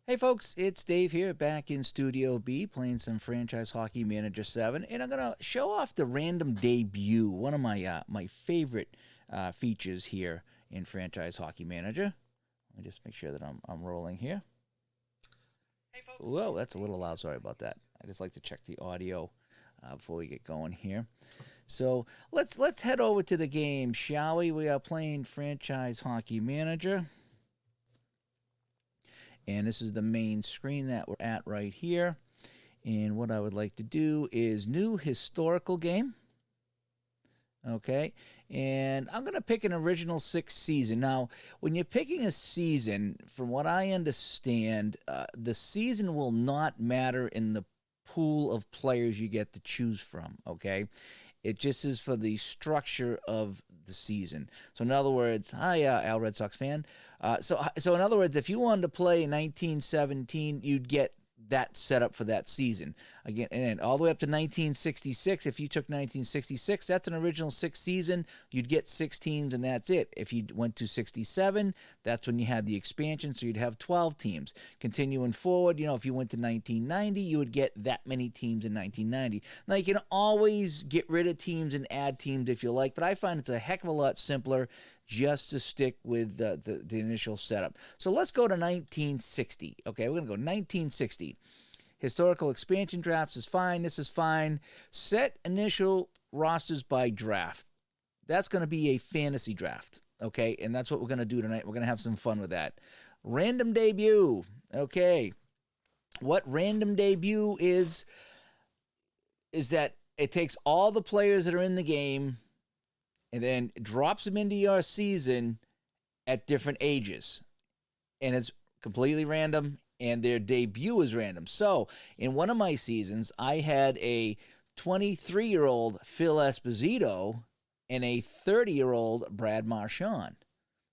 Hey folks, it's Dave here back in Studio B playing some Franchise Hockey Manager 7, and I'm going to show off the random debut, one of my favorite features here in Franchise Hockey Manager. Let me just make sure that I'm rolling here. Hey folks. Whoa, that's a little loud. Sorry about that. I just like to check the audio before we get going here. So let's head over to the game, shall we? We are playing Franchise Hockey Manager. And this is the main screen that we're at right here. And what I would like to do is new historical game. Okay. And I'm going to pick an original six season. Now, when you're picking a season, from what I understand, the season will not matter in the pool of players you get to choose from. Okay. It just is for the structure of the season. So in other words, hi, Al Red Sox fan. So in other words, if you wanted to play in 1917, you'd get that set up for that season. Again, and all the way up to 1966, if you took 1966, that's an original six season. You'd get six teams, and that's it. If you went to 67, that's when you had the expansion, so you'd have 12 teams. Continuing forward, if you went to 1990, you would get that many teams in 1990. Now, you can always get rid of teams and add teams if you like, but I find it's a heck of a lot simpler just to stick with the initial setup. So let's go to 1960. Okay, we're going to go 1960. Historical expansion drafts is fine. This is fine. Set initial rosters by draft. That's going to be a fantasy draft. Okay, and that's what we're going to do tonight. We're going to have some fun with that. Random debut. Okay, what random debut is that it takes all the players that are in the game and then drops them into your season at different ages. And it's completely random, and their debut is random. So, in one of my seasons, I had a 23-year-old Phil Esposito and a 30-year-old Brad Marchand.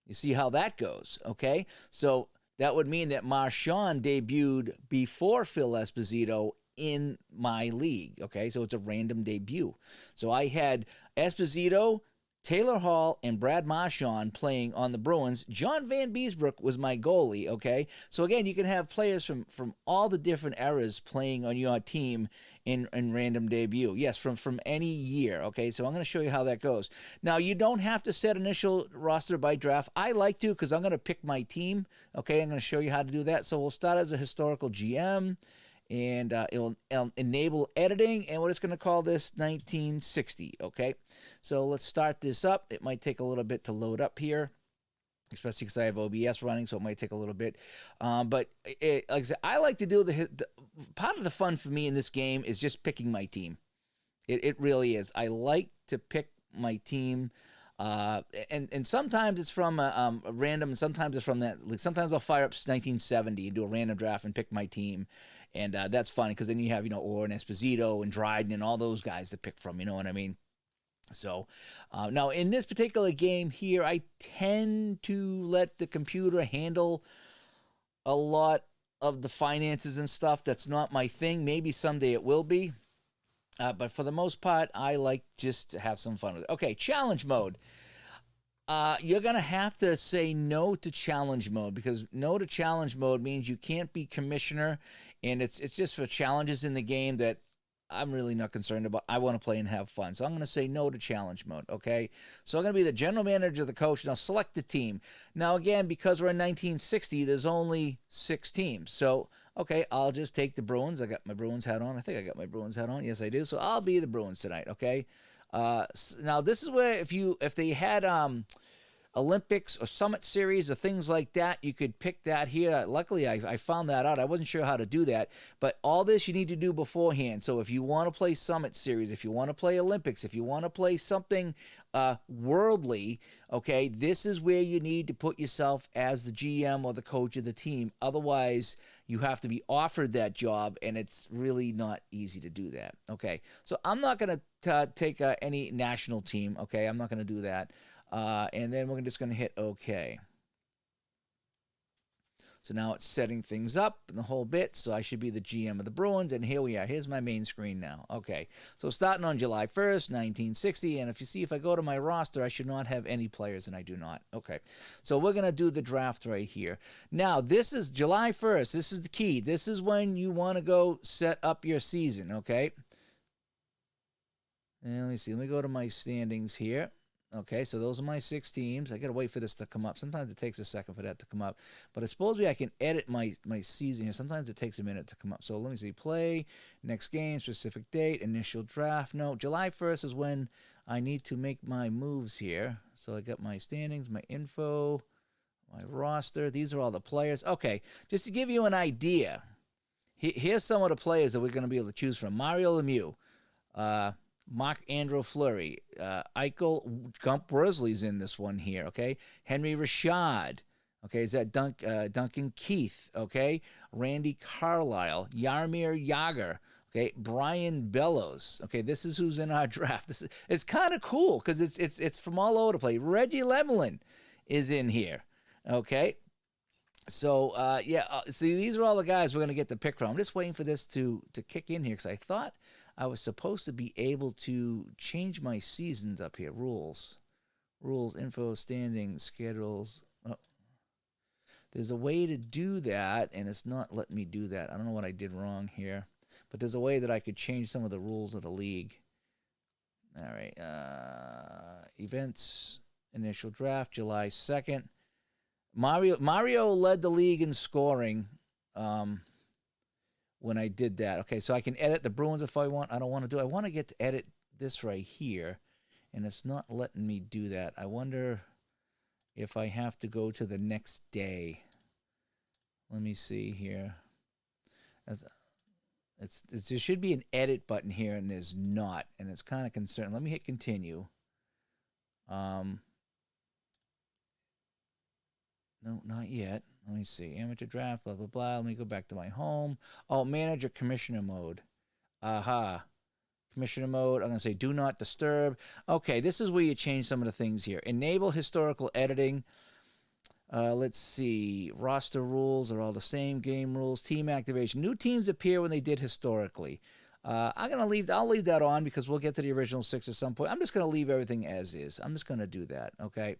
You see how that goes, okay? So, that would mean that Marchand debuted before Phil Esposito in my league, okay? So, it's a random debut. So, I had Esposito, Taylor Hall, and Brad Marchand playing on the Bruins. John Van Beesbrook was my goalie, okay? So, again, you can have players from all the different eras playing on your team in random debut. Yes, from any year, okay? So, I'm going to show you how that goes. Now, you don't have to set initial roster by draft. I like to because I'm going to pick my team, okay? I'm going to show you how to do that. So, we'll start as a historical GM. And it will enable editing, and we're just going to call this 1960, okay? So let's start this up. It might take a little bit to load up here, especially because I have OBS running, so it might take a little bit. But like I said, I like to do the part of the fun for me in this game is just picking my team. It really is. I like to pick my team. And sometimes it's from a random, and sometimes it's from that. Like sometimes I'll fire up 1970 and do a random draft and pick my team, and that's funny because then you have Orr and Esposito and Dryden and all those guys to pick from. You know what I mean? So now in this particular game here, I tend to let the computer handle a lot of the finances and stuff. That's not my thing. Maybe someday it will be. But for the most part, I like just to have some fun with it. Okay, challenge mode. You're going to have to say no to challenge mode because no to challenge mode means you can't be commissioner, and it's just for challenges in the game that I'm really not concerned about. I want to play and have fun. So I'm going to say no to challenge mode, okay? So I'm going to be the general manager, the coach. Now select the team. Now, again, because we're in 1960, there's only 6 teams. So, okay, I'll just take the Bruins. I got my Bruins hat on. I think I got my Bruins hat on. Yes, I do. So I'll be the Bruins tonight, okay? Now, this is where if they had Olympics or Summit Series or things like that, you could pick that here. Luckily, I found that out. I wasn't sure how to do that, but all this you need to do beforehand. So if you want to play Summit Series, if you want to play Olympics, if you want to play something worldly, okay, this is where you need to put yourself as the GM or the coach of the team. Otherwise, you have to be offered that job, and it's really not easy to do that, okay? So I'm not going to take any national team, okay? I'm not going to do that. And then we're just going to hit OK. So now it's setting things up and the whole bit. So I should be the GM of the Bruins. And here we are. Here's my main screen now. Okay. So starting on July 1st, 1960. And if you see, if I go to my roster, I should not have any players, and I do not. Okay. So we're going to do the draft right here. Now, this is July 1st. This is the key. This is when you want to go set up your season. Okay. And let me see. Let me go to my standings here. Okay, so those are my 6 teams. I got to wait for this to come up. Sometimes it takes a second for that to come up. But I suppose I can edit my season here. Sometimes it takes a minute to come up. So let me see. Play, next game, specific date, initial draft. No, July 1st is when I need to make my moves here. So I got my standings, my info, my roster. These are all the players. Okay, just to give you an idea, here's some of the players that we're going to be able to choose from. Mario Lemieux. Marc-Andre Fleury, Eichel, Gump Worsley's in this one here, okay? Henry Rashad, okay? Is that Duncan Keith, okay? Randy Carlyle, Jaromir Jagr, okay? Brian Bellows, okay? This is who's in our draft. It's kind of cool because it's from all over the place. Reggie Lemelin is in here, okay? So, see, these are all the guys we're going to get to pick from. I'm just waiting for this to kick in here because I thought I was supposed to be able to change my seasons up here. Rules, info, standings, schedules. Oh. There's a way to do that, and it's not letting me do that. I don't know what I did wrong here, but there's a way that I could change some of the rules of the league. All right. Events, initial draft, July 2nd. Mario led the league in scoring when I did that. Okay, so I can edit the Bruins if I want. I don't want to do it. I want to get to edit this right here, and it's not letting me do that. I wonder if I have to go to the next day. Let me see here. There should be an edit button here, and there's not, and it's kind of concerning. Let me hit continue. No, not yet. Let me see. Amateur draft, blah, blah, blah. Let me go back to my home. Oh, manager commissioner mode. Aha. Commissioner mode. I'm going to say do not disturb. Okay, this is where you change some of the things here. Enable historical editing. Let's see. Roster rules are all the same. Game rules. Team activation. New teams appear when they did historically. I'll leave that on because we'll get to the original 6 at some point. I'm just going to leave everything as is. I'm just going to do that, okay?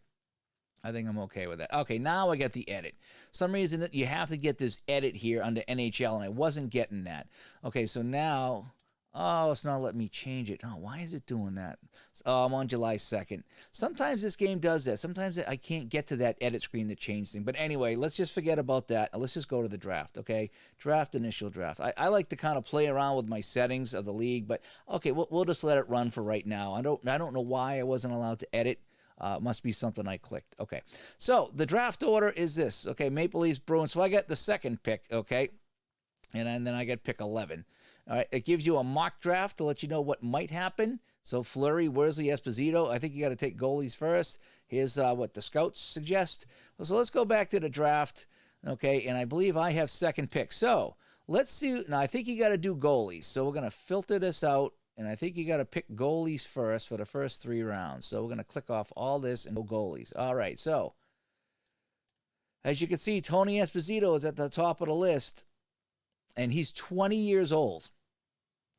I think I'm okay with that. Okay, now I get the edit. Some reason that you have to get this edit here under NHL, and I wasn't getting that. Okay, so now, it's not letting me change it. Oh, why is it doing that? I'm on July 2nd. Sometimes this game does that. Sometimes I can't get to that edit screen to change things. But anyway, let's just forget about that. Let's just go to the draft, okay? Draft, initial draft. I like to kind of play around with my settings of the league, but okay, we'll just let it run for right now. I don't know why I wasn't allowed to edit. Must be something I clicked. Okay. So the draft order is this. Okay. Maple Leafs, Bruins. So I got the second pick. Okay. And then I get pick 11. All right. It gives you a mock draft to let you know what might happen. So Fleury, Worsley, Esposito. I think you got to take goalies first. Here's what the scouts suggest. So let's go back to the draft. Okay. And I believe I have second pick. So let's see. Now I think you got to do goalies. So we're going to filter this out. And I think you got to pick goalies first for the first 3 rounds. So we're going to click off all this and go goalies. All right, so as you can see, Tony Esposito is at the top of the list, and he's 20 years old.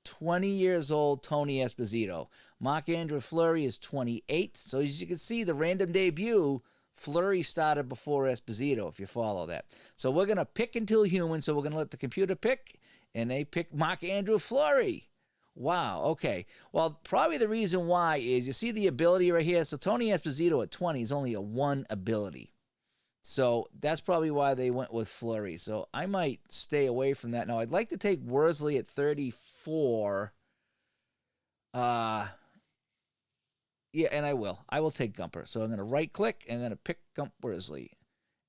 20 years old, Tony Esposito. Marc-Andre Fleury is 28. So as you can see, the random debut, Fleury started before Esposito, if you follow that. So we're going to pick until human, so we're going to let the computer pick, and they pick Marc-Andre Fleury. Wow, okay. Well, probably the reason why is you see the ability right here. So Tony Esposito at 20 is only a 1 ability. So that's probably why they went with Fleury. So I might stay away from that. Now, I'd like to take Worsley at 34. Yeah, and I will. I will take Gumper. So I'm going to right-click, and I'm going to pick Gump Worsley.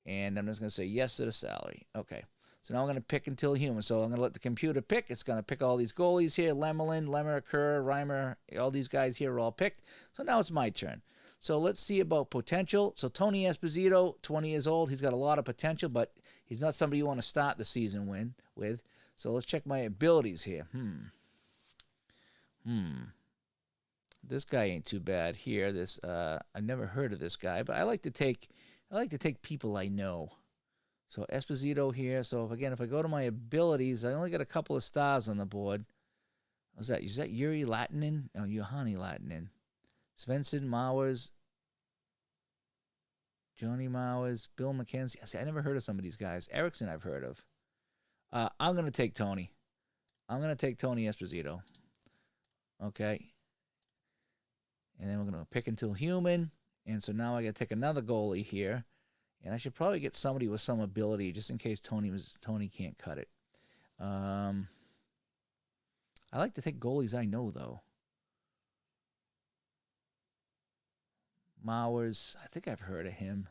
And I'm just going to say yes to the salary. Okay. So now I'm going to pick until human. So I'm going to let the computer pick. It's going to pick all these goalies here. Lemelin, Lemmer, Kerr, Reimer, all these guys here are all picked. So now it's my turn. So let's see about potential. So Tony Esposito, 20 years old. He's got a lot of potential, but he's not somebody you want to start the season with. So let's check my abilities here. This guy ain't too bad here. I've never heard of this guy, but I like to take people I know. So Esposito here. So if I go to my abilities, I only got a couple of stars on the board. Is that Yuri Latinin? Oh, Yohani Latinin. Svensson, Mowers, Johnny Mowers, Bill McKenzie. See, I never heard of some of these guys. Erickson I've heard of. I'm going to take Tony. I'm going to take Tony Esposito. Okay. And then we're going to pick until human. And so now I got to take another goalie here. And I should probably get somebody with some ability just in case Tony can't cut it. I like to take goalies I know, though. Mowers, I think I've heard of him.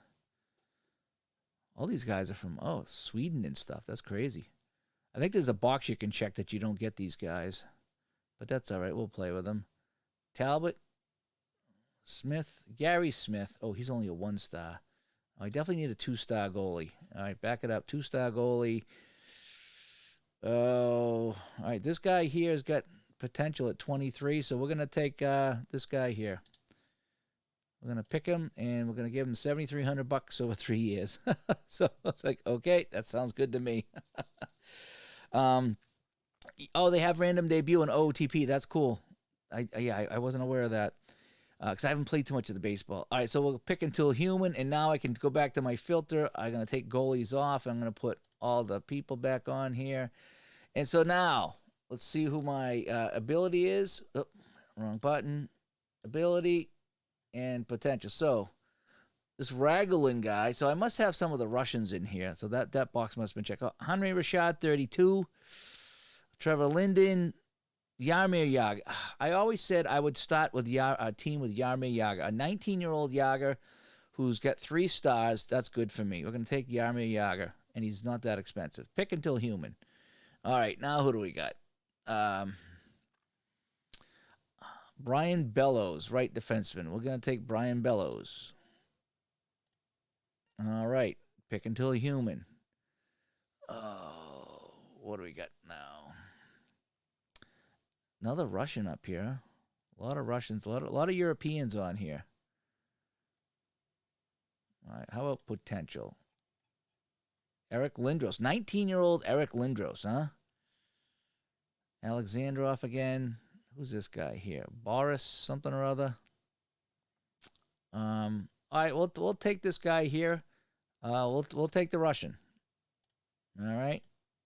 All these guys are from, Sweden and stuff. That's crazy. I think there's a box you can check that you don't get these guys. But that's all right. We'll play with them. Talbot, Smith, Gary Smith. Oh, he's only a 1-star. I definitely need a 2-star goalie. All right, back it up. 2-star goalie. Oh, all right. This guy here has got potential at 23, so we're going to take this guy here. We're going to pick him, and we're going to give him $7,300 over 3 years. So it's like, okay, that sounds good to me. They have random debut and OOTP. That's cool. I wasn't aware of that because I haven't played too much of the baseball. All right, so we'll pick until human, and now I can go back to my filter. I'm going to take goalies off. I'm going to put all the people back on here. And so now let's see who my ability is. Oh, wrong button. Ability and potential. So this Ragulin guy. So I must have some of the Russians in here. So that box must have been checked out. Henry Rashad, 32. Trevor Linden, Jaromir Jagr. I always said I would start with a team with Jaromir Jagr. A 19-year-old Jagr who's got 3 stars. That's good for me. We're going to take Jaromir Jagr, and he's not that expensive. Pick until human. All right, now who do we got? Brian Bellows, right defenseman. We're going to take Brian Bellows. All right, pick until human. Oh, what do we got now? Another Russian up here. A lot of Russians, a lot of Europeans on here. All right, how about potential? Eric Lindros, 19-year-old Eric Lindros, huh? Alexandrov again. Who's this guy here? Boris something or other. All right, we'll take this guy here. We'll take the Russian. All right,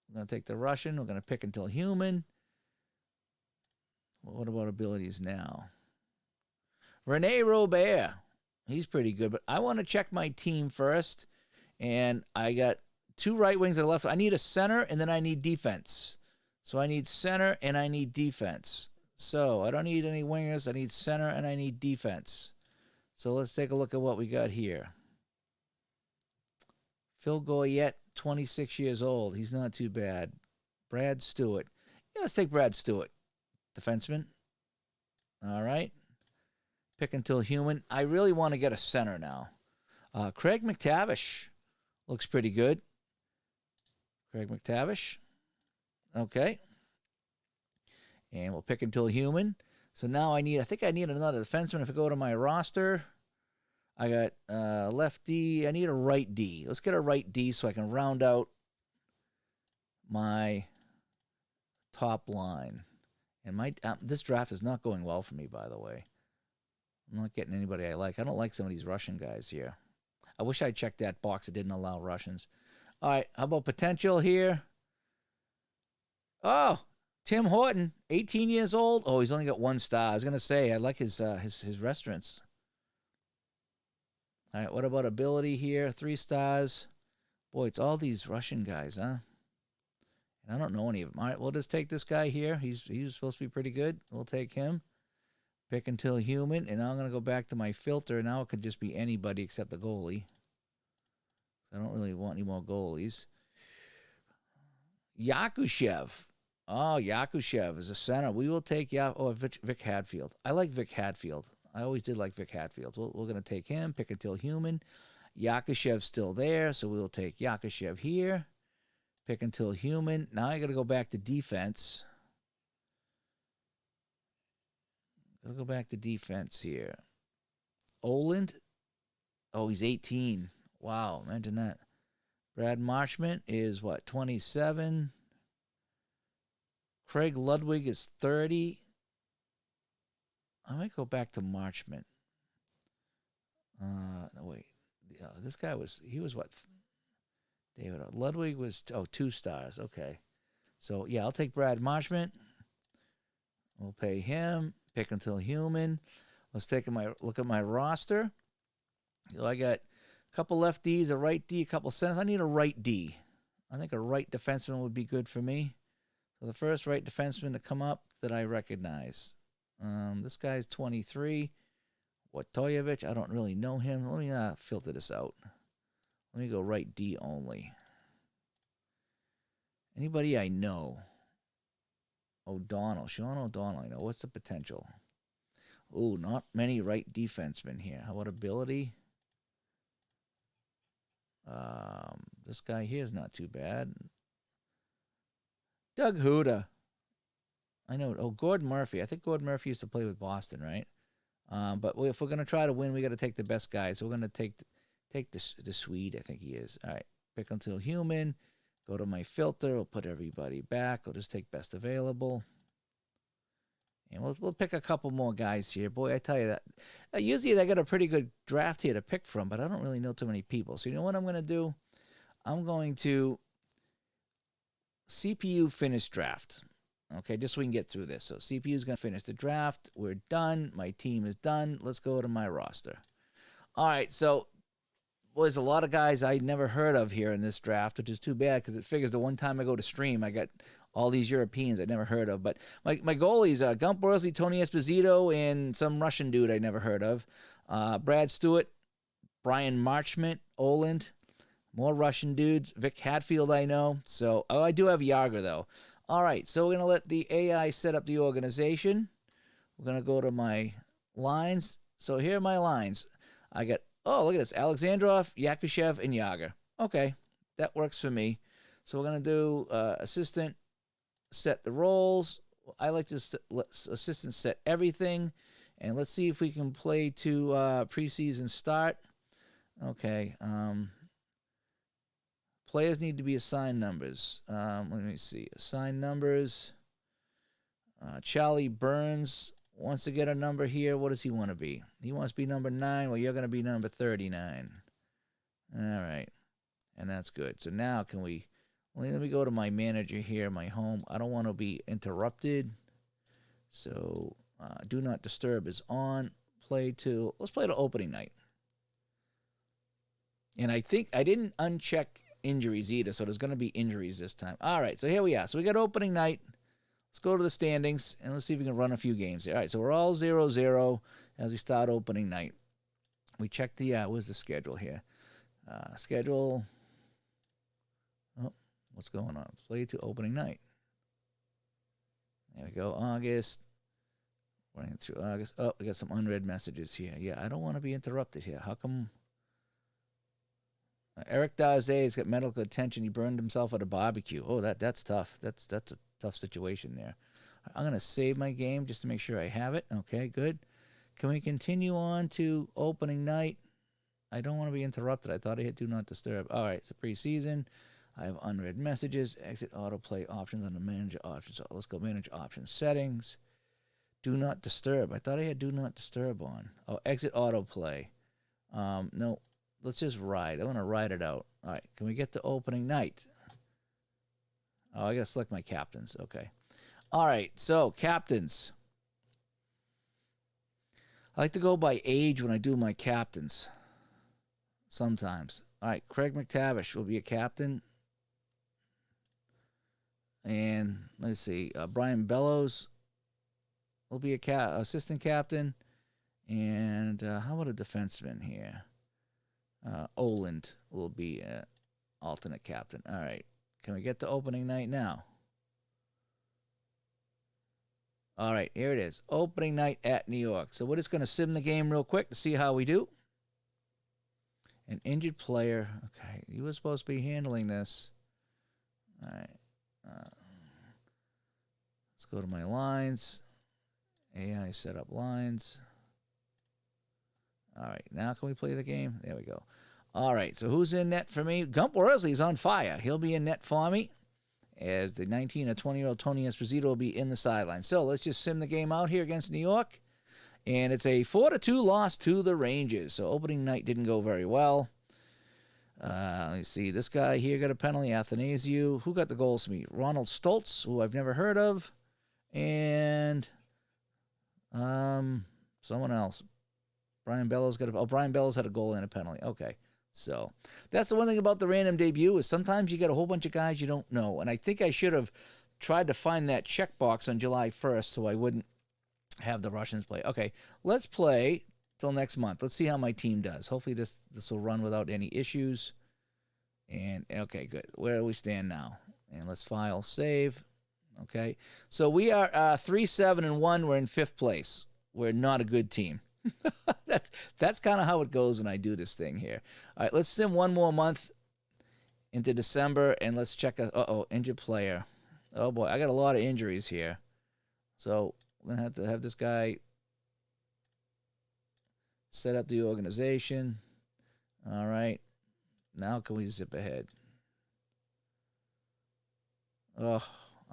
we're gonna take the Russian. We're gonna pick until human. What about abilities now? Rene Robert. He's pretty good, but I want to check my team first. And I got 2 right wings and a left. I need a center, and then I need defense. So I need center, and I need defense. So I don't need any wingers. I need center, and I need defense. So let's take a look at what we got here. Phil Goyette, 26 years old. He's not too bad. Brad Stewart. Yeah, let's take Brad Stewart. Defenseman. All right. Pick until human. I really want to get a center now. Craig McTavish looks pretty good. Craig McTavish. Okay. And we'll pick until human. So now I think I need another defenseman. If I go to my roster, I got left D. I need a right D. Let's get a right D so I can round out my top line. And this draft is not going well for me, by the way. I'm not getting anybody I like. I don't like some of these Russian guys here. I wish I checked that box that didn't allow Russians. All right, how about potential here? Oh, Tim Horton, 18 years old. Oh, he's only got 1 star. I was gonna say I like his restaurants. All right, what about ability here? 3 stars. Boy, it's all these Russian guys, huh? And I don't know any of them. All right, we'll just take this guy here. He's supposed to be pretty good. We'll take him. Pick until human. And now I'm going to go back to my filter. Now it could just be anybody except the goalie. I don't really want any more goalies. Yakushev. Oh, Yakushev is a center. We will take Vic Hadfield. I like Vic Hadfield. I always did like Vic Hadfield. So we're going to take him. Pick until human. Yakushev's still there, so we will take Yakushev here. Pick until human. Now I got to go back to defense. Got to go back to defense here. Oland. Oh, he's 18. Wow, imagine that. Brad Marchment is what, 27? Craig Ludwig is 30. I might go back to Marchment. No, wait. This guy was, he was what? David Ludwig was, 2 stars. Okay. So, yeah, I'll take Brad Marchment. We'll pay him. Pick until human. Let's take a look at my roster. So I got a couple left Ds, a right D, a couple centers. I need a right D. I think a right defenseman would be good for me. So the first right defenseman to come up that I recognize. This guy's 23. Wojtowicz, I don't really know him. Let me filter this out. Let me go right D only. Anybody I know? O'Donnell. Sean O'Donnell, I know. What's the potential? Oh, not many right defensemen here. How about ability? This guy here is not too bad. Doug Huda. I know. Oh, Gordon Murphy. I think Gordon Murphy used to play with Boston, right? But if we're going to try to win, we got to take the best guys. So we're going to take the Swede, I think he is. All right. Pick until human. Go to my filter. We'll put everybody back. I'll just take best available. And we'll pick a couple more guys here. Boy, I tell you that. Usually they got a pretty good draft here to pick from, but I don't really know too many people. So you know what I'm going to do? I'm going to CPU finish draft. Okay, just so we can get through this. So CPU is going to finish the draft. We're done. My team is done. Let's go to my roster. All right, so there's a lot of guys I never heard of here in this draft, which is too bad because it figures the one time I go to stream, I got all these Europeans I never heard of. But my goalies, Gump Worsley, Tony Esposito, and some Russian dude I never heard of. Brad Stewart, Brian Marchment, Oland, more Russian dudes. Vic Hatfield I know. So, I do have Yager, though. All right, so we're going to let the AI set up the organization. We're going to go to my lines. So here are my lines. I got, look at this, Alexandrov, Yakushev, and Yager. Okay, that works for me. So we're going to do assistant, set the roles. I like to let assistant set everything. And let's see if we can play to preseason start. Okay. Players need to be assigned numbers. Let me see. Assigned numbers. Charlie Burns wants to get a number here. What does he want to be? He wants to be number 9. Well, you're going to be number 39. All right. And that's good. So now can we... Let me go to my manager here, my home. I don't want to be interrupted. So do not disturb is on. Let's play to opening night. And I think I didn't uncheck injuries either, so there's going to be injuries this time. All right, so here we are. So we got opening night. Let's go to the standings, and let's see if we can run a few games here. All right, so we're all 0-0 as we start opening night. We check the, where's the schedule here? Schedule. Oh, what's going on? Play to opening night. There we go, August. Running through August. Oh, we got some unread messages here. Yeah, I don't want to be interrupted here. How come? Eric Daze has got medical attention. He burned himself at a barbecue. Oh, that's tough. That's a tough situation there. I'm going to save my game just to make sure I have it. Okay, good. Can we continue on to opening night? I don't want to be interrupted. I thought I hit do not disturb. All right, so preseason. I have unread messages. Exit autoplay options on the manager options. So let's go manage options settings. Do not disturb. I thought I had do not disturb on. Oh, exit autoplay. No. Let's just ride. I want to ride it out. All right. Can we get to opening night? Oh, I got to select my captains. Okay. All right. So, captains. I like to go by age when I do my captains. Sometimes. All right. Craig McTavish will be a captain. And let's see. Brian Bellows will be assistant captain. And how about a defenseman here? Oland will be alternate captain. All right. Can we get to opening night now? All right. Here it is. Opening night at New York. So we're just going to sim the game real quick to see how we do. An injured player. Okay. You were supposed to be handling this. All right. Let's go to my lines. AI set up lines. All right. Now can we play the game? There we go. All right, so who's in net for me? Gump Worsley's on fire. He'll be in net for me, as the 19 or 20-year-old Tony Esposito will be in the sideline. So let's just sim the game out here against New York. And it's a 4-2 loss to the Rangers. So opening night didn't go very well. Let's see. This guy here got a penalty. Athanasiou. Who got the goals for me? Ronald Stoltz, who I've never heard of. And someone else. Brian Bellows got a... Oh, Brian Bellows had a goal and a penalty. Okay. So that's the one thing about the random debut is sometimes you get a whole bunch of guys you don't know. And I think I should have tried to find that checkbox on July 1st so I wouldn't have the Russians play. Okay, let's play till next month. Let's see how my team does. Hopefully this will run without any issues. And, okay, good. Where do we stand now? And let's file, save. Okay, so we are 3-7-1. We're in 5th place. We're not a good team. That's kind of how it goes when I do this thing here. All right, let's sim one more month into December, and let's check a injured player. Oh boy, I got a lot of injuries here, so we're gonna have to have this guy set up the organization. All right, now can we zip ahead? Oh,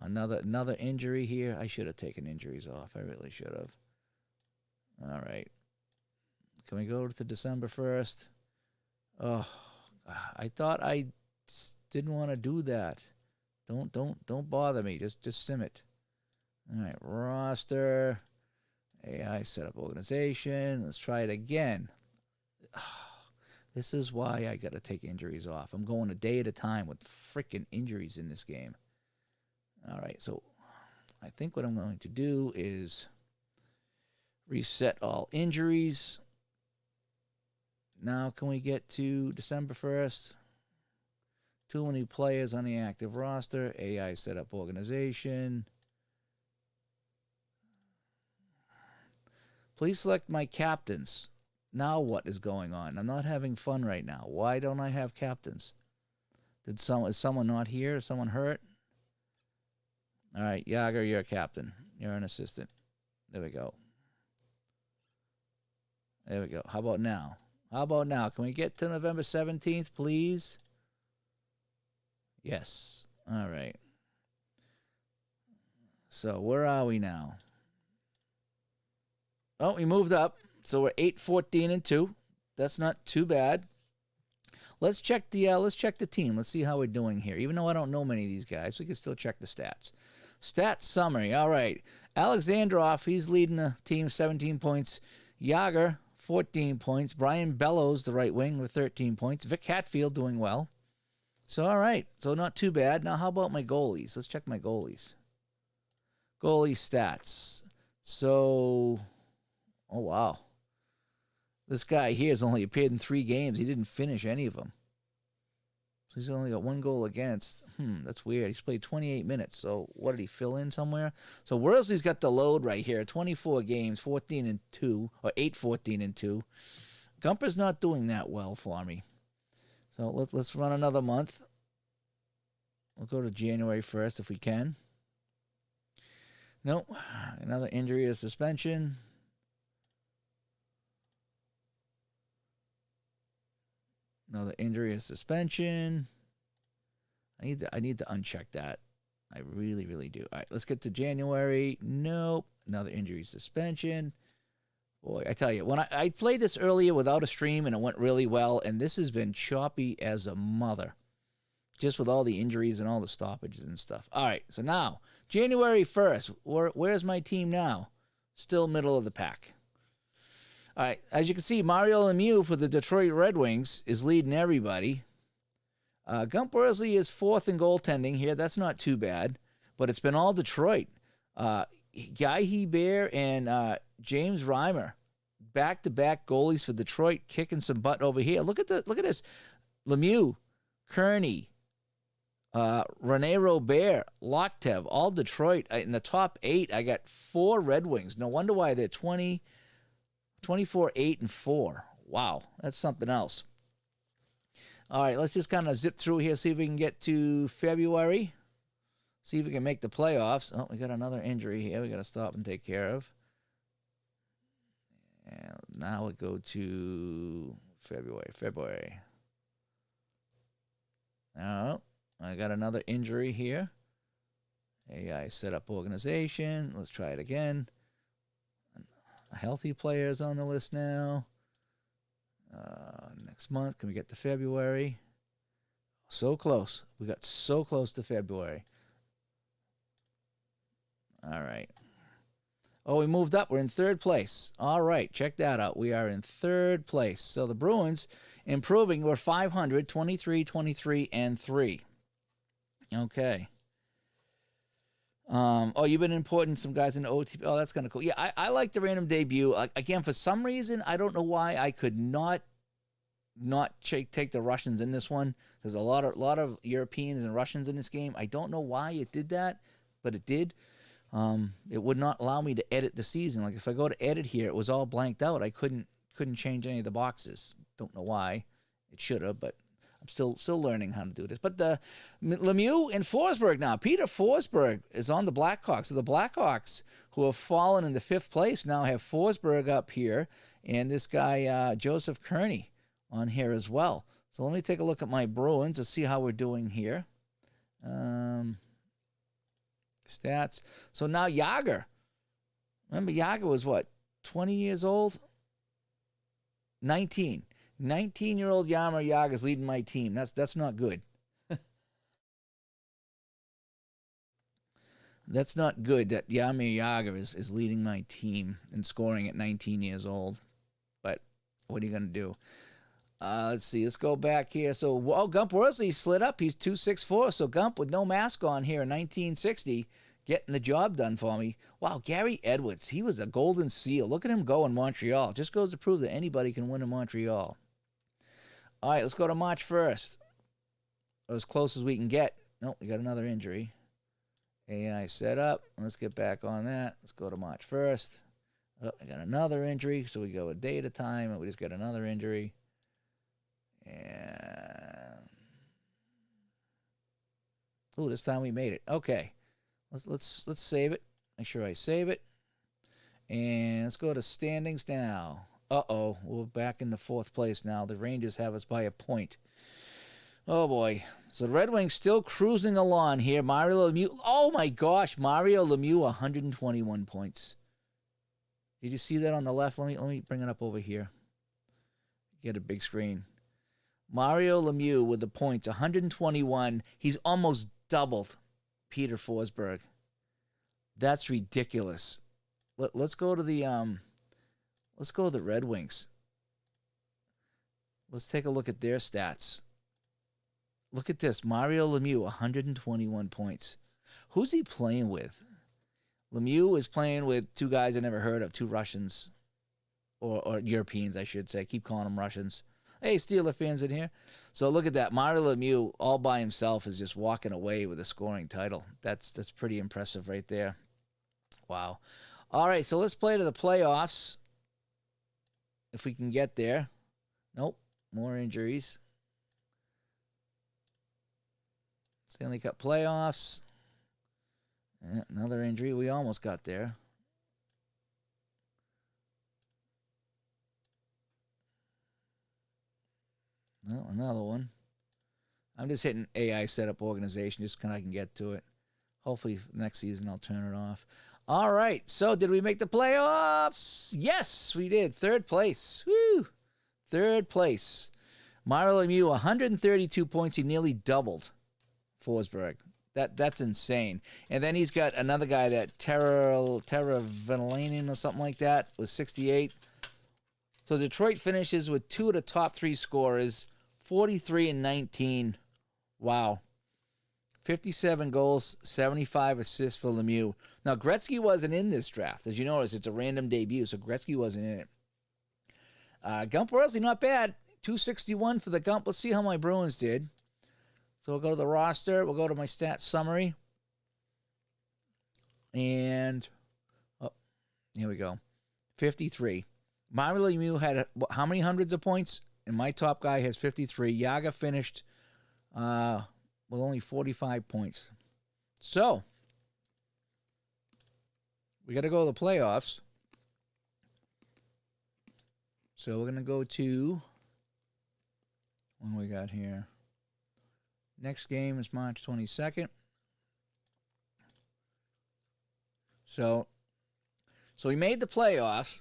another injury here. I should have taken injuries off. I really should have. All right. Can we go to December 1st? Oh, I thought I didn't want to do that. Don't bother me. Just sim it. All right, roster, AI setup organization. Let's try it again. This is why I got to take injuries off. I'm going a day at a time with freaking injuries in this game. All right, so I think what I'm going to do is reset all injuries. Now, can we get to December 1st? Too many players on the active roster. AI setup organization. Please select my captains. Now what is going on? I'm not having fun right now. Why don't I have captains? Is someone not here? Is someone hurt? All right, Yager, you're a captain. You're an assistant. There we go. There we go. How about now? How about now? Can we get to November 17th, please? Yes. All right. So where are we now? Oh, we moved up. So we're 8-14-2. That's not too bad. Let's check the team. Let's see how we're doing here. Even though I don't know many of these guys, we can still check the stats. Stats summary. All right. Alexandrov, he's leading the team, 17 points. Yager, 14 points. Brian Bellows, the right wing, with 13 points. Vic Hatfield doing well. So, all right. So, not too bad. Now, how about my goalies? Let's check my goalies. Goalie stats. So, oh, wow. This guy here has only appeared in 3 games. He didn't finish any of them. So, he's only got 1 goal against. That's weird. He's played 28 minutes. So, what did he fill in somewhere? So, Worsley's got the load right here. 24 games, 14-2, or 8-14-2. Gumper's not doing that well for me. So, let's run another month. We'll go to January 1st if we can. Nope. Another injury or suspension. Another injury or suspension. I need to uncheck that. I really, really do. All right, let's get to January. Nope. Another injury suspension. Boy, I tell you, when I played this earlier without a stream and it went really well, and this has been choppy as a mother. Just with all the injuries and all the stoppages and stuff. All right, so now, January 1st, where's my team now? Still middle of the pack. All right, as you can see, Mario Lemieux for the Detroit Red Wings is leading everybody. Gump Worsley is 4th in goaltending here. That's not too bad, but it's been all Detroit. Guy Hebert and James Reimer, back-to-back goalies for Detroit, kicking some butt over here. Look at this. Lemieux, Kearney, Rene Robert, Loktev, all Detroit. In the top 8, I got 4 Red Wings. No wonder why they're 24, 8, and 4. Wow, that's something else. All right, let's just kind of zip through here, see if we can get to February. See if we can make the playoffs. Oh, we got another injury here we got to stop and take care of. And now we'll go to February. I got another injury here. AI setup organization. Let's try it again. Healthy players on the list now. Next month, can we get to February? So close. We got so close to February. All right. Oh, we moved up. We're in third place. All right. Check that out. We are in third place. So the Bruins improving. We're 500, 23, 23, and 3. Okay. Oh, you've been importing some guys in OTP. Oh, that's kind of cool. Yeah, I like the random debut. Again, for some reason, I don't know why I could not take the Russians in this one. There's a lot of Europeans and Russians in this game. I don't know why it did that, but it did. It would not allow me to edit the season. Like if I go to edit here, it was all blanked out. I couldn't change any of the boxes. Don't know why. It should have, but I'm still learning how to do this. But the Lemieux and Forsberg now. Peter Forsberg is on the Blackhawks. So the Blackhawks, who have fallen into 5th place, now have Forsberg up here, and this guy Joseph Kearney on here as well. So let me take a look at my Bruins to see how we're doing here. Stats. So now Yager. Remember, Yager was what? 20 years old? 19. 19-year-old Jaromir Jagr is leading my team. That's not good. That's not good that Jaromir Jagr is leading my team and scoring at 19 years old. But what are you going to do? Let's see. Let's go back here. So, Gump Worsley slid up. He's 264. So Gump with no mask on here in 1960 getting the job done for me. Wow, Gary Edwards. He was a golden seal. Look at him go in Montreal. Just goes to prove that anybody can win in Montreal. All right, let's go to March 1st. As close as we can get. Nope, we got another injury. AI set up. Let's get back on that. Let's go to March 1st. Oh, I got another injury. So we go a day at a time, and we just got another injury. And oh, this time we made it. Okay, let's save it. Make sure I save it. And let's go to standings now. Uh-oh, we're back in the 4th place now. The Rangers have us by a point. Oh, boy. So the Red Wings still cruising along here. Mario Lemieux. Oh, my gosh. Mario Lemieux, 121 points. Did you see that on the left? Let me bring it up over here. Get a big screen. Mario Lemieux with the points, 121. He's almost doubled Peter Forsberg. That's ridiculous. Let's go to the Red Wings. Let's take a look at their stats. Look at this. Mario Lemieux, 121 points. Who's he playing with? Lemieux is playing with 2 guys I never heard of, 2 Russians. Or Europeans, I should say. I keep calling them Russians. Hey, Steeler fans in here. So look at that. Mario Lemieux, all by himself, is just walking away with a scoring title. That's pretty impressive right there. Wow. All right, so let's play to the playoffs. If we can get there. Nope. More injuries. Stanley Cup playoffs. Another injury. We almost got there. No, another one. I'm just hitting AI setup organization just because I can get to it. Hopefully next season I'll turn it off. All right. So did we make the playoffs? Yes, we did. 3rd place. Woo! 3rd place. Mario Lemieux, 132 points. He nearly doubled Forsberg. That's insane. And then he's got another guy, that Terra Venelainen or something like that, with 68. So Detroit finishes with 2 of the top 3 scorers, 43 and 19. Wow. 57 goals, 75 assists for Lemieux. Now, Gretzky wasn't in this draft. As you notice, it's a random debut, so Gretzky wasn't in it. Gump Worsley, not bad. 261 for the Gump. Let's see how my Bruins did. So we'll go to the roster. We'll go to my stats summary. And, here we go. 53. Mario Lemieux had how many hundreds of points? And my top guy has 53. Jagr finished with only 45 points. So, we got to go to the playoffs. So, we're going to go to, what do we got here? Next game is March 22nd. So we made the playoffs.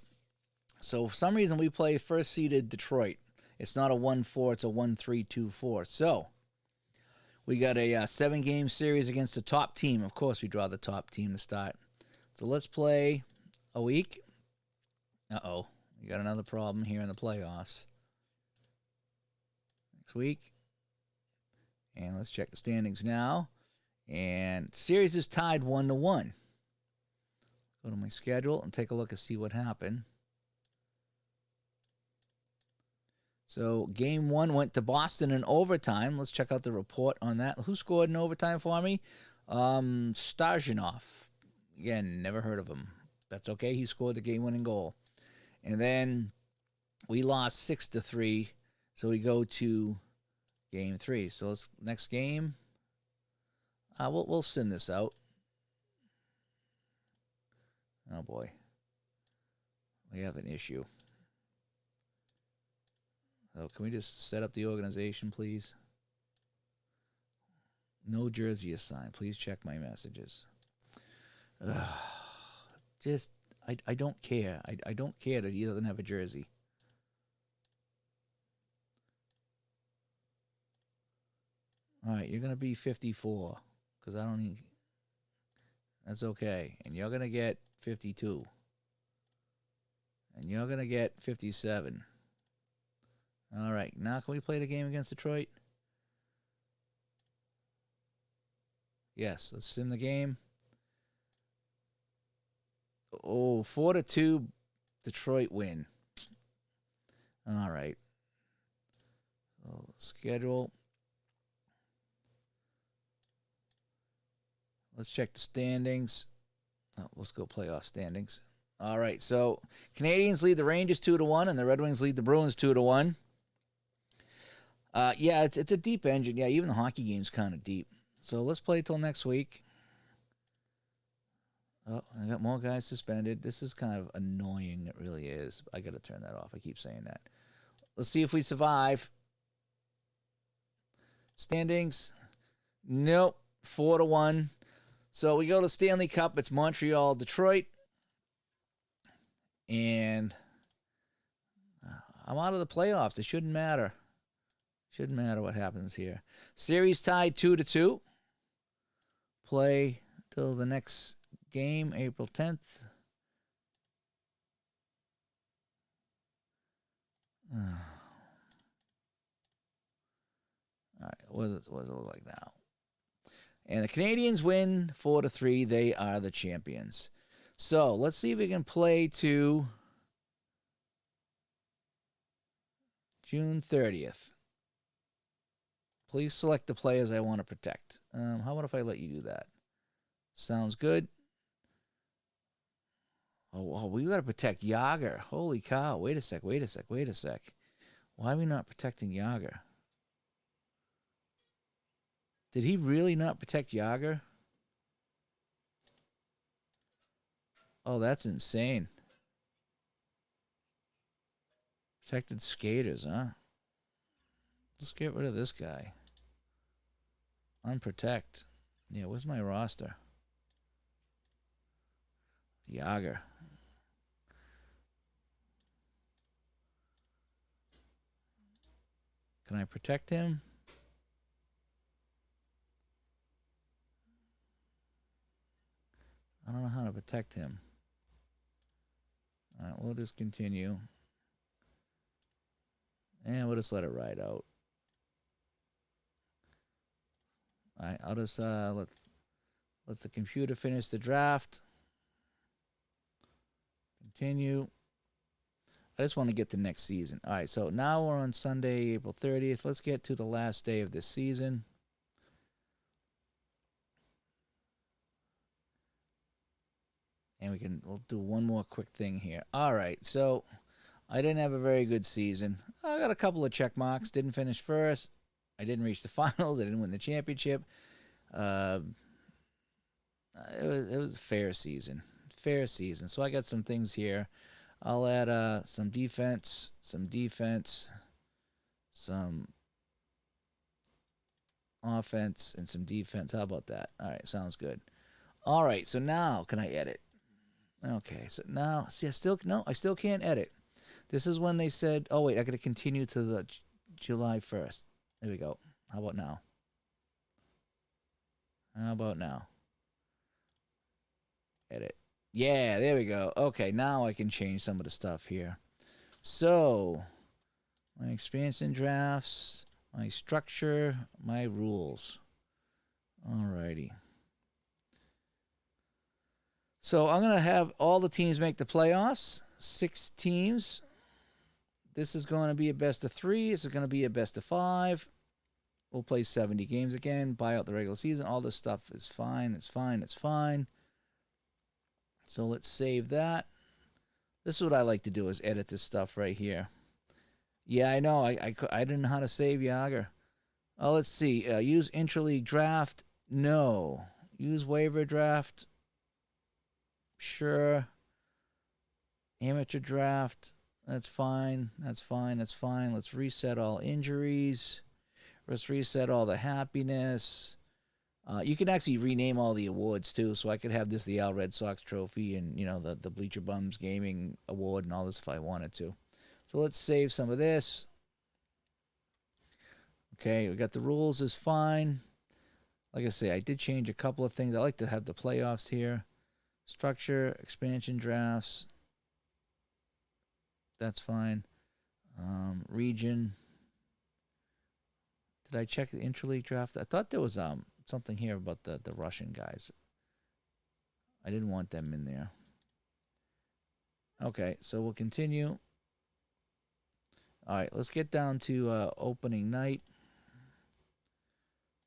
So for some reason we play first seeded Detroit. It's not a 1-4, it's a 1-3-2-4. So we got a 7-game series against the top team. Of course, we draw the top team to start. So let's play a week. Uh-oh. We got another problem here in the playoffs. Next week. And let's check the standings now. And series is tied 1-1. Go to my schedule and take a look and see what happened. So game 1 went to Boston in overtime. Let's check out the report on that. Who scored in overtime for me? Starjanov. Again, never heard of him. That's okay. He scored the game-winning goal. And then we lost 6-3. So we go to game 3. So let's next game. We'll send this out. Oh boy, we have an issue. So can we just set up the organization, please? No jersey assigned. Please check my messages. I don't care. I don't care that he doesn't have a jersey. All right, you're going to be 54 because I don't need. That's okay. And you're going to get 52. And you're going to get 57. All right, now can we play the game against Detroit? Yes, let's sim the game. Oh, 4-2, Detroit win. All right. So schedule. Let's check the standings. Oh, let's go playoff standings. All right, so Canadians lead the Rangers 2-1, and the Red Wings lead the Bruins 2-1. Yeah, it's a deep engine. Yeah, even the hockey game's kind of deep. So let's play till next week. Oh, I got more guys suspended. This is kind of annoying. It really is. I got to turn that off. I keep saying that. Let's see if we survive. Standings. Nope. 4-1. So we go to Stanley Cup. It's Montreal, Detroit. And I'm out of the playoffs. It shouldn't matter. Shouldn't matter what happens here. Series tied 2-2. Play till the next game, April 10th. All right, what does it look like now? And the Canadians win 4-3. They are the champions. So let's see if we can play to June 30th. Please select the players I want to protect. How about if I let you do that? Sounds good. Oh, we got to protect Jágr. Holy cow. Wait a sec. Why are we not protecting Jágr? Did he really not protect Jágr? Oh, that's insane. Protected skaters, huh? Let's get rid of this guy. Unprotect. Yeah, where's my roster? Jágr. Can I protect him? I don't know how to protect him. All right, we'll just continue. And we'll just let it ride out. All right, I'll just let the computer finish the draft. Continue. I just want to get to next season. All right, so now we're on Sunday, April 30th. Let's get to the last day of this season. And we'll do one more quick thing here. All right, so I didn't have a very good season. I got a couple of check marks. Didn't finish first. I didn't reach the finals. I didn't win the championship. It was a fair season. So I got some things here. I'll add some defense, some offense and some defense. How about that? All right, sounds good. All right, so now can I edit? Okay, so now, see, I still can't edit. This is when they said, oh, wait, I got to continue to the July 1st. There we go. How about now? How about now? Edit. Yeah, there we go. Okay, now I can change some of the stuff here. So, my expansion drafts, my structure, my rules. Alrighty. So I'm going to have all the teams make the playoffs. 6 teams. This is going to be a best of 3. This is going to be a best of 5. We'll play 70 games again, buy out the regular season. All this stuff is fine. It's fine. It's fine. So let's save that. This is what I like to do, is edit this stuff right here. Yeah, I know. I didn't know how to save Yager. Oh, let's see. Use interleague draft. No. Use waiver draft. Sure. Amateur draft. That's fine. That's fine. That's fine. Let's reset all injuries. Let's reset all the happiness. You can actually rename all the awards too, so I could have this the Al Red Sox Trophy and the Bleacher Bums Gaming Award and all this if I wanted to. So let's save some of this. Okay, we got the rules is fine. Like I say, I did change a couple of things. I like to have the playoffs here. Structure, expansion drafts. That's fine. Region. Did I check the interleague draft? I thought there was something here about the Russian guys. I didn't want them in there. Okay, so we'll continue. All right, let's get down to opening night.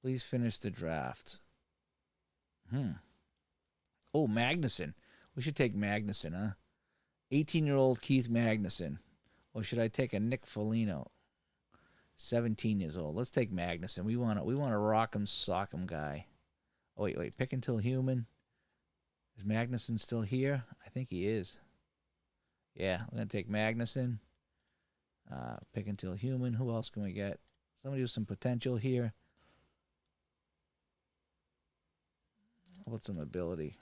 Please finish the draft. Oh, Magnuson. We should take Magnuson, huh? 18-year-old Keith Magnuson. Or should I take a Nick Foligno? 17 years old. Let's take Magnuson. We want a rock'em sock'em guy. Oh, wait. Pick until human. Is Magnuson still here? I think he is. Yeah, we're going to take Magnuson. Pick until human. Who else can we get? Somebody with some potential here. What's some ability?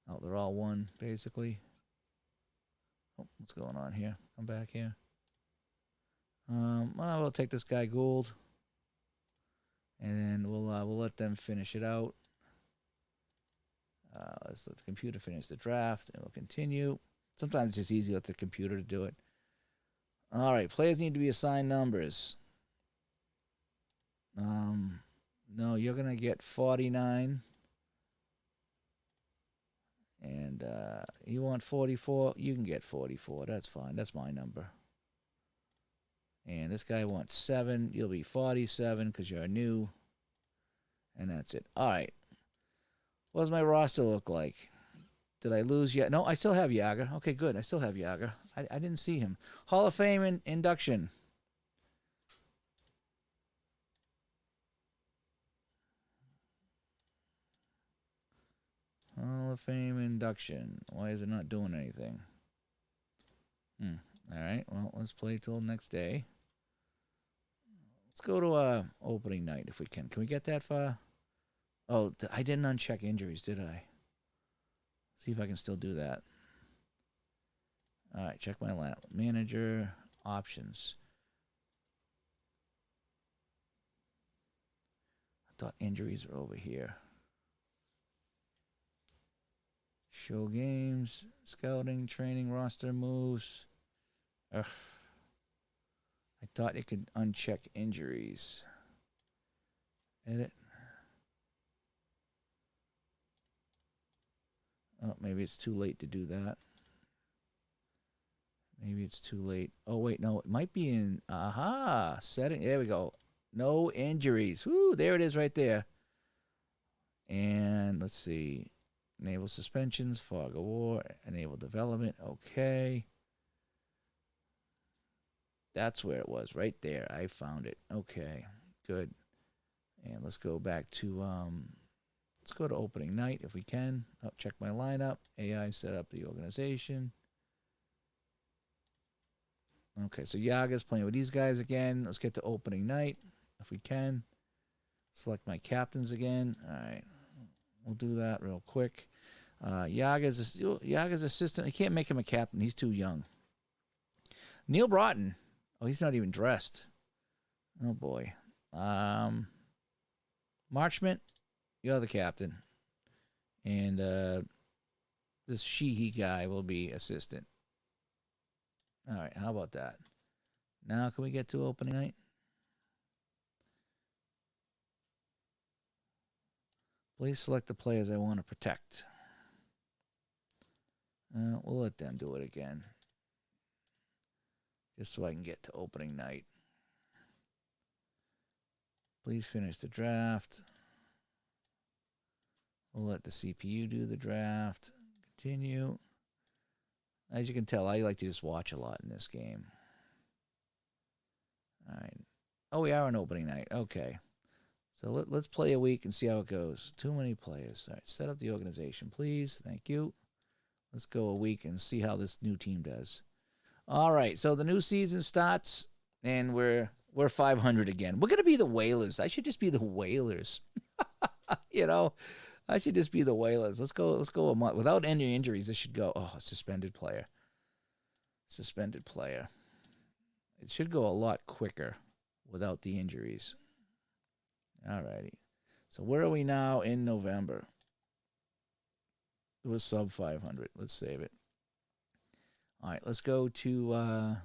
Oh, they're all one, basically. Oh, what's going on here? Come back here. We'll take this guy Gould, and we'll let them finish it out. Let's let the computer finish the draft, and we'll continue. Sometimes it's just easy to let the computer do it. All right, players need to be assigned numbers. No, you're gonna get 49, and you want 44. You can get 44. That's fine. That's my number. And this guy wants 7. You'll be 47 because you're new. And that's it. All right. What does my roster look like? Did I lose yet? No, I still have Yager. Okay, good. I still have Yager. I didn't see him. Hall of Fame induction. Hall of Fame induction. Why is it not doing anything? All right. Well, let's play till next day. Let's go to opening night if we can. Can we get that far? Oh, I didn't uncheck injuries, did I? See if I can still do that. All right, check my lineup. Manager, options. I thought injuries are over here. Show games, scouting, training, roster moves. Ugh. I thought it could uncheck injuries. Edit. Oh, maybe it's too late to do that. Maybe it's too late. Oh, wait, no, it might be in, setting. There we go. No injuries. Woo, there it is right there. And let's see. Enable suspensions, fog of war, enable development. Okay. That's where it was, right there. I found it. Okay, good. And let's go back to, let's go to opening night if we can. Oh, check my lineup. AI set up the organization. Okay, so Yaga's playing with these guys again. Let's get to opening night if we can. Select my captains again. All right. We'll do that real quick. Yaga's assistant. I can't make him a captain. He's too young. Neil Broughton. Oh, he's not even dressed. Oh, boy. Marchment, you're the captain. And this Sheehy guy will be assistant. All right, how about that? Now can we get to opening night? Please select the players I want to protect. We'll let them do it again. Just so I can get to opening night. Please finish the draft. We'll let the CPU do the draft. Continue. As you can tell, I like to just watch a lot in this game. All right. Oh, we are on opening night. Okay. So let's play a week and see how it goes. Too many players. All right. Set up the organization, please. Thank you. Let's go a week and see how this new team does. All right. So the new season starts, and we're 500 again. We're going to be the Whalers. I should just be the Whalers. I should just be the Whalers. Let's go a month. Without any injuries, this should go. Oh, suspended player. Suspended player. It should go a lot quicker without the injuries. All righty. So where are we now in November? It was sub 500. Let's save it. All right, let's go to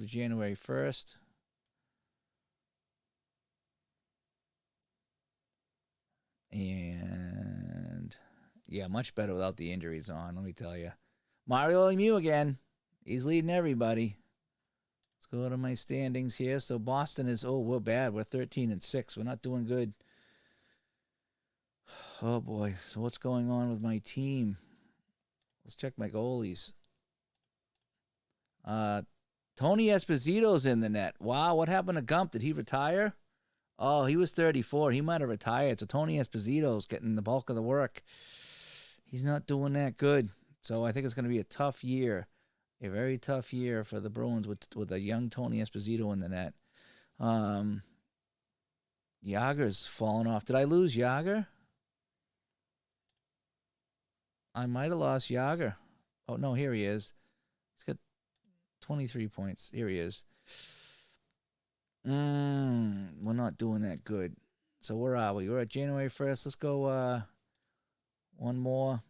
January 1st. And yeah, much better without the injuries on, let me tell you. Mario Lemieux again. He's leading everybody. Let's go to my standings here. So Boston is, we're bad. We're 13-6. We're not doing good. Oh, boy. So what's going on with my team? Let's check my goalies. Tony Esposito's in the net. Wow, what happened to Gump? Did he retire? Oh, he was 34. He might have retired. So Tony Esposito's getting the bulk of the work. He's not doing that good. So I think it's going to be a tough year. A very tough year for the Bruins with a young Tony Esposito in the net. Yager's fallen off. Did I lose Yager? I might have lost Yager. Oh, no, here he is. He's got 23 points. Here he is. We're not doing that good. So where are we? We're at January 1st. Let's go one more.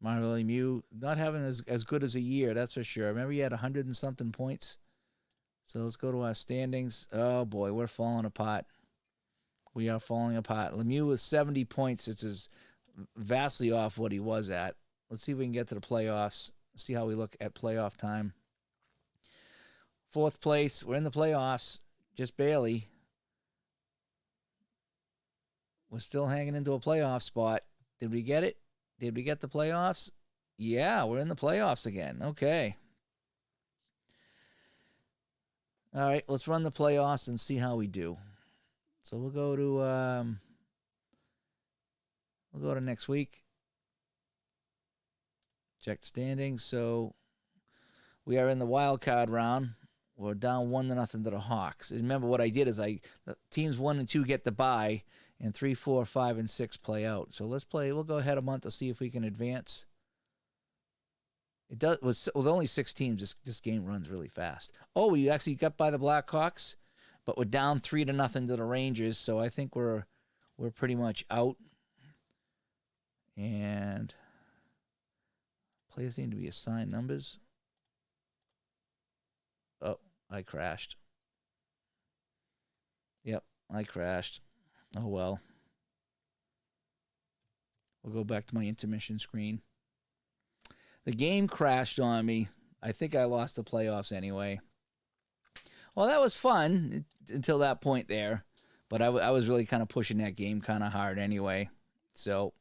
Mario Lemieux not having as good as a year, that's for sure. Remember he had 100 and something points. So let's go to our standings. Oh, boy, we're falling apart. We are falling apart. Lemieux with 70 points. It's vastly off what he was at. Let's see if we can get to the playoffs. See how we look at playoff time. 4th place. We're in the playoffs. Just barely. We're still hanging into a playoff spot. Did we get it? Did we get the playoffs? Yeah, we're in the playoffs again. Okay. All right, let's run the playoffs and see how we do. So we'll go to next week. Check the standings. So we are in the wild card round. We're down 1-0 to the Hawks. Remember what I did is the teams 1 and 2 get the bye, and 3, 4, 5, and 6 play out. So let's play. We'll go ahead a month to see if we can advance. It does with only 6 teams. This game runs really fast. Oh, we actually got by the Blackhawks, but we're down 3-0 to the Rangers. So I think we're pretty much out. And players need to be assigned numbers. Oh, I crashed. Yep, I crashed. Oh, well. We'll go back to my intermission screen. The game crashed on me. I think I lost the playoffs anyway. Well, that was fun until that point there. But I was really kind of pushing that game kind of hard anyway. So,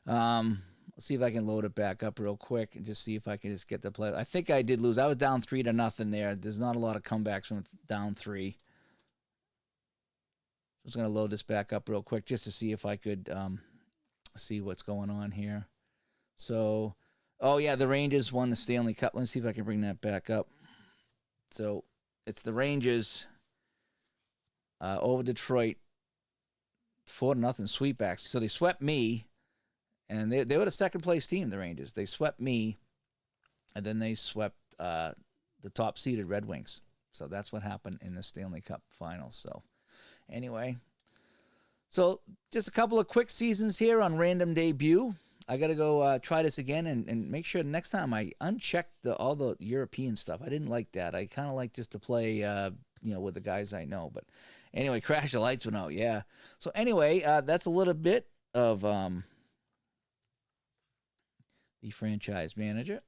let's see if I can load it back up real quick and just see if I can just get the play. I think I did lose. I was down 3-0 there. There's not a lot of comebacks from down 3. I was going to load this back up real quick just to see if I could see what's going on here. So, oh, yeah, the Rangers won the Stanley Cup. Let me see if I can bring that back up. So, It's the Rangers over Detroit, 4-0 sweepbacks. So they swept me, and they were the second place team, the Rangers. They swept me, and then they swept the top seeded Red Wings. So that's what happened in the Stanley Cup Finals. So anyway, so just a couple of quick seasons here on Random Debut. I got to go try this again and make sure next time I uncheck all the European stuff. I didn't like that. I kind of like just to play, with the guys I know. But anyway, Crash the Lights went out. Yeah. So anyway, that's a little bit of the franchise manager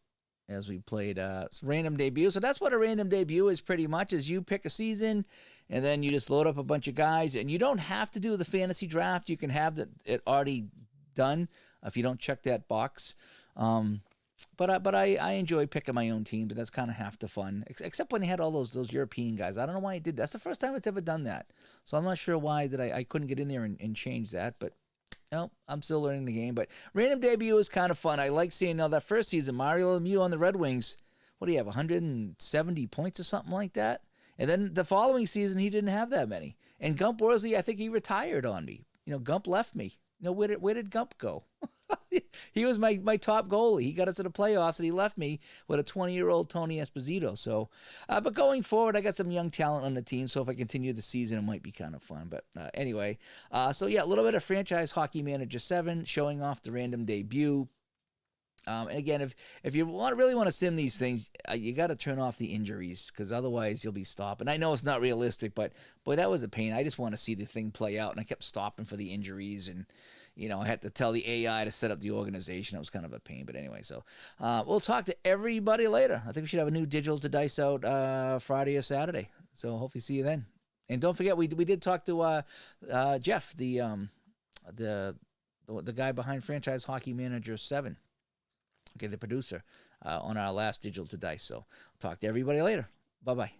as we played random debut. So that's what a random debut is pretty much, is you pick a season and then you just load up a bunch of guys, and you don't have to do the fantasy draft. You can have it already done if you don't check that box. But I enjoy picking my own team, but that's kind of half the fun. Except when he had all those European guys. I don't know why he did. That's the first time it's ever done that. So I'm not sure why that I couldn't get in there and change that. But I'm still learning the game. But random debut is kind of fun. I like seeing that first season, Mario Lemieux on the Red Wings. What do you have, 170 points or something like that? And then the following season, he didn't have that many. And Gump Worsley, I think he retired on me. Gump left me. Where did Gump go? He was my top goalie. He got us to the playoffs, and he left me with a 20-year-old Tony Esposito. So, but going forward, I got some young talent on the team. So if I continue the season, it might be kind of fun. But anyway, so yeah, a little bit of Franchise Hockey Manager 7, showing off the random debut. And again, if you really want to sim these things, you got to turn off the injuries, because otherwise you'll be stopping. I know it's not realistic, but boy, that was a pain. I just want to see the thing play out, and I kept stopping for the injuries, and I had to tell the AI to set up the organization. It was kind of a pain, but anyway. So we'll talk to everybody later. I think we should have a new Digitals to Dice out Friday or Saturday. So hopefully see you then. And don't forget, we did talk to Jeff, the guy behind Franchise Hockey Manager 7. Okay, the producer, on our last Digital to Dice. So talk to everybody later. Bye-bye.